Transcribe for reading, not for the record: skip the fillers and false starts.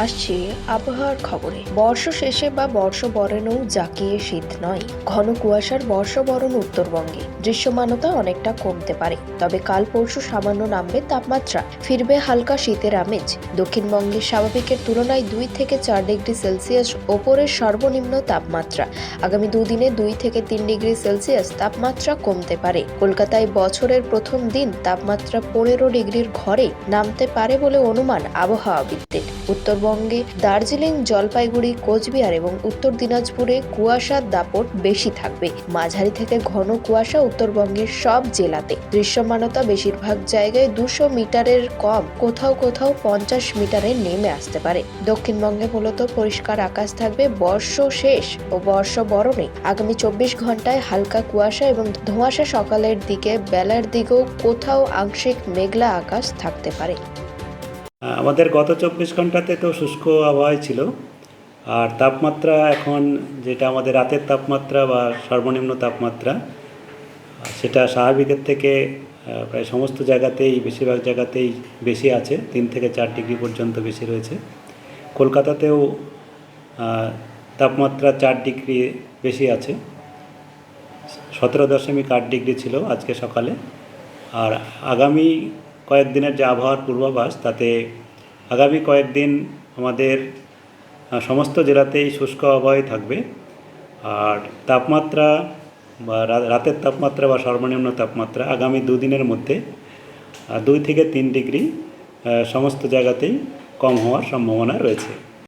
আসছি আবহাওয়ার খবরে। বর্ষ শেষে বা বর্ষবরণেও জাঁকিয়ে শীত নয়, ঘন কুয়াশার বর্ষবরণ উত্তরবঙ্গে। দৃশ্যমানতা অনেকটা কমতে পারে, তবে কাল পরশু সামান্য নামবে তাপমাত্রা, ফিরবে হালকা শীতের আমেজ। দক্ষিণবঙ্গে স্বাভাবিকের তুলনায় 2 থেকে 4 ডিগ্রি সেলসিয়াস ওপরের সর্বনিম্ন তাপমাত্রা। আগামী দুদিনে 2 থেকে 3 ডিগ্রি সেলসিয়াস তাপমাত্রা কমতে পারে। কলকাতায় বছরের প্রথম দিন তাপমাত্রা 15 ডিগ্রির ঘরে নামতে পারে বলে অনুমান আবহাওয়াবিদদের। উত্তরবঙ্গে দার্জিলিং, জলপাইগুড়ি, কোচবিহার এবং উত্তর দিনাজপুরে কুয়াশার দাপট বেশি থাকবে। মাঝারি থেকে ঘন কুয়াশা উত্তরবঙ্গের সব জেলাতে। দৃশ্যমানতা বেশিরভাগ জায়গায় 200 মিটারের কম, কোথাও কোথাও 50 মিটারে নেমে আসতে পারে। দক্ষিণবঙ্গে মূলত পরিষ্কার আকাশ থাকবে বর্ষ শেষ ও বর্ষবরণে। আগামী 24 ঘন্টায় হালকা কুয়াশা এবং ধোঁয়াশা, সকালের দিকে বেলার দিকেও কোথাও আংশিক মেঘলা আকাশ থাকতে পারে। আমাদের গত 24 ঘন্টাতে তো শুষ্ক আবহাওয়াই ছিল। আর তাপমাত্রা এখন যেটা আমাদের রাতের তাপমাত্রা বা সর্বনিম্ন তাপমাত্রা, সেটা স্বাভাবিকের থেকে প্রায় সমস্ত জায়গাতেই, বেশিরভাগ জায়গাতেই বেশি আছে। 3 থেকে 4 ডিগ্রি পর্যন্ত বেশি রয়েছে। কলকাতাতেও তাপমাত্রা 4 ডিগ্রি বেশি আছে। 17.8 ডিগ্রি ছিল আজকে সকালে। আর আগামী কয়েকদিনের যে আবহাওয়ার পূর্বাভাস, তাতে আগামী কয়েকদিন আমাদের সমস্ত জেলাতেই শুষ্ক আবহাওয়াই থাকবে। আর তাপমাত্রা বা রাতের তাপমাত্রা বা সর্বনিম্ন তাপমাত্রা আগামী দুদিনের মধ্যে 2 থেকে 3 ডিগ্রি সমস্ত জায়গাতেই কম হওয়ার সম্ভাবনা রয়েছে।